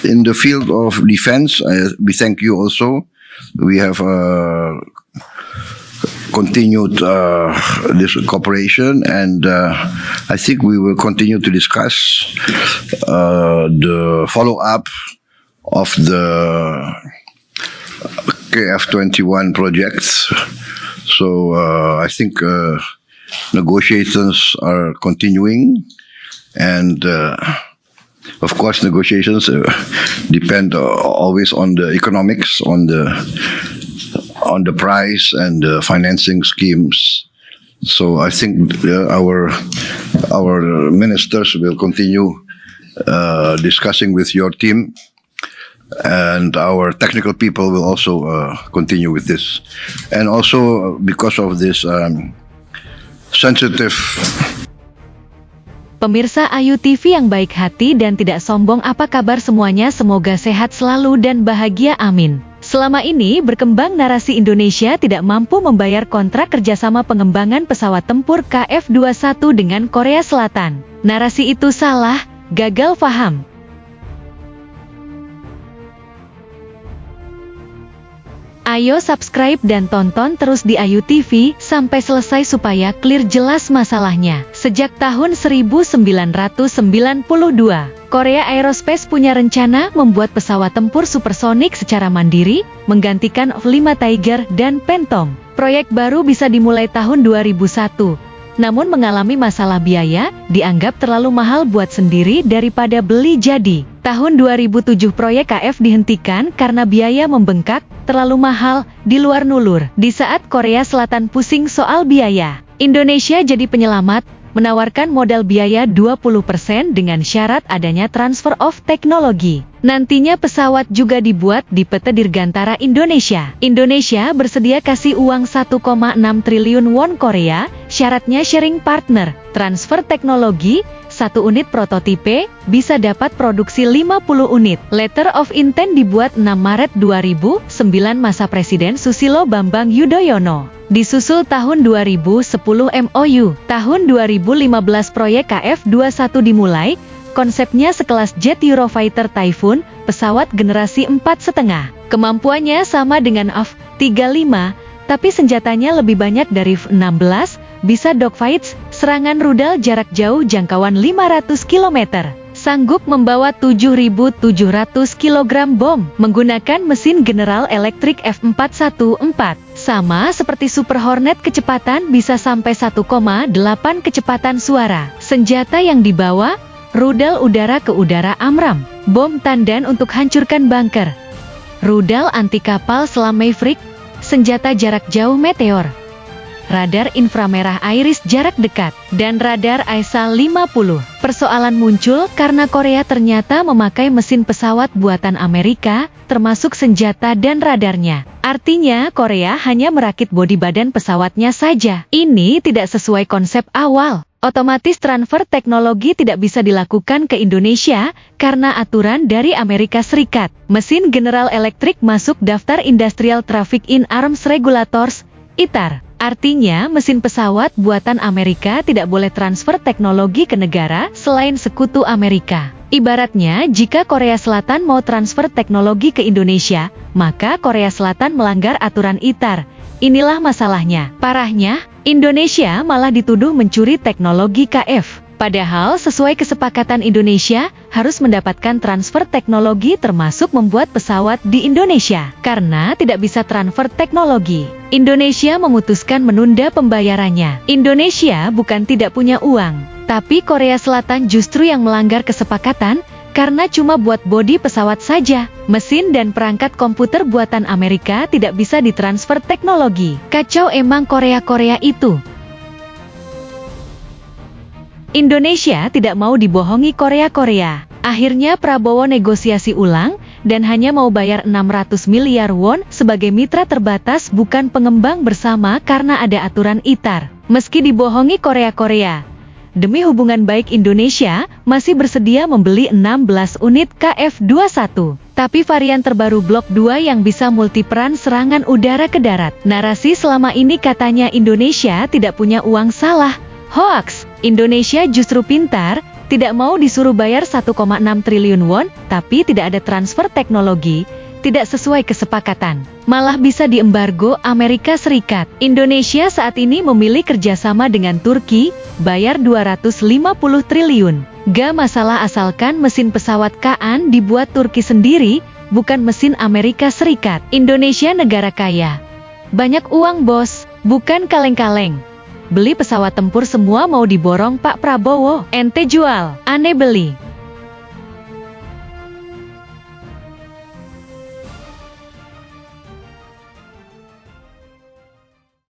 In the field of defense, we thank you also. We have continued this cooperation, and I think we will continue to discuss the follow-up of the KF-21 projects. So I think negotiations are continuing, and of course, negotiations depend always on the economics, on the price and the financing schemes. So I think our ministers will continue discussing with your team, and our technical people will also continue with this. And also because of this sensitive. Pemirsa Ayu TV yang baik hati dan tidak sombong, apa kabar semuanya? Semoga sehat selalu dan bahagia, amin. Selama ini berkembang narasi Indonesia tidak mampu membayar kontrak kerjasama pengembangan pesawat tempur KF-21 dengan Korea Selatan. Narasi itu salah, gagal paham. Ayo subscribe dan tonton terus di Ayu TV sampai selesai supaya clear jelas masalahnya. Sejak tahun 1992, Korea Aerospace punya rencana membuat pesawat tempur supersonik secara mandiri, menggantikan F-5 Tiger dan Phantom. Proyek baru bisa dimulai tahun 2001. Namun mengalami masalah biaya, dianggap terlalu mahal buat sendiri daripada beli jadi. Tahun 2007 proyek KF dihentikan karena biaya membengkak, terlalu mahal, di luar nulur. Di saat Korea Selatan pusing soal biaya, Indonesia jadi penyelamat, menawarkan modal biaya 20% dengan syarat adanya transfer of technology. Nantinya pesawat juga dibuat di PT Dirgantara Indonesia. Indonesia bersedia kasih uang 1,6 triliun won Korea, syaratnya sharing partner, transfer teknologi, 1 unit prototipe, bisa dapat produksi 50 unit. Letter of intent dibuat 6 Maret 2009 masa Presiden Susilo Bambang Yudhoyono. Disusul tahun 2010 MOU. Tahun 2015 proyek KF-21 dimulai, konsepnya sekelas jet Eurofighter Typhoon, pesawat generasi 4,5. Kemampuannya sama dengan F-35, tapi senjatanya lebih banyak dari F-16, bisa dogfights, serangan rudal jarak jauh jangkauan 500 km. Sanggup membawa 7.700 kg bom, menggunakan mesin General Electric F414. Sama seperti Super Hornet, kecepatan bisa sampai 1,8 kecepatan suara. Senjata yang dibawa, rudal udara ke udara AMRAAM, bom tandan untuk hancurkan bunker, rudal anti kapal selam Maverick, senjata jarak jauh Meteor, radar inframerah Iris jarak dekat, dan radar AESA 50. Persoalan muncul karena Korea ternyata memakai mesin pesawat buatan Amerika, termasuk senjata dan radarnya. Artinya Korea hanya merakit bodi badan pesawatnya saja. Ini tidak sesuai konsep awal. Otomatis transfer teknologi tidak bisa dilakukan ke Indonesia karena aturan dari Amerika Serikat. Mesin General Electric masuk daftar Industrial Traffic in Arms Regulators, ITAR. Artinya mesin pesawat buatan Amerika tidak boleh transfer teknologi ke negara selain sekutu Amerika. Ibaratnya jika Korea Selatan mau transfer teknologi ke Indonesia, maka Korea Selatan melanggar aturan ITAR. Inilah masalahnya. Parahnya, Indonesia malah dituduh mencuri teknologi KF. Padahal sesuai kesepakatan Indonesia harus mendapatkan transfer teknologi termasuk membuat pesawat di Indonesia. Karena tidak bisa transfer teknologi, Indonesia memutuskan menunda pembayarannya. Indonesia bukan tidak punya uang, tapi Korea Selatan justru yang melanggar kesepakatan karena cuma buat bodi pesawat saja. Mesin dan perangkat komputer buatan Amerika tidak bisa ditransfer teknologi. Kacau emang Korea-Korea itu. Indonesia tidak mau dibohongi Korea-Korea. Akhirnya Prabowo negosiasi ulang dan hanya mau bayar 600 miliar won sebagai mitra terbatas bukan pengembang bersama karena ada aturan ITAR. Meski dibohongi Korea-Korea, demi hubungan baik Indonesia masih bersedia membeli 16 unit KF-21. Tapi varian terbaru Block 2 yang bisa multiperan serangan udara ke darat. Narasi selama ini katanya Indonesia tidak punya uang salah. Hoaks, Indonesia justru pintar, tidak mau disuruh bayar 1,6 triliun won, tapi tidak ada transfer teknologi, tidak sesuai kesepakatan. Malah bisa diembargo Amerika Serikat. Indonesia saat ini memilih kerjasama dengan Turki, bayar 250 triliun. Gak masalah asalkan mesin pesawat KAN dibuat Turki sendiri, bukan mesin Amerika Serikat. Indonesia negara kaya. Banyak uang bos, bukan kaleng-kaleng. Beli pesawat tempur semua mau diborong Pak Prabowo. Ente jual, ane beli.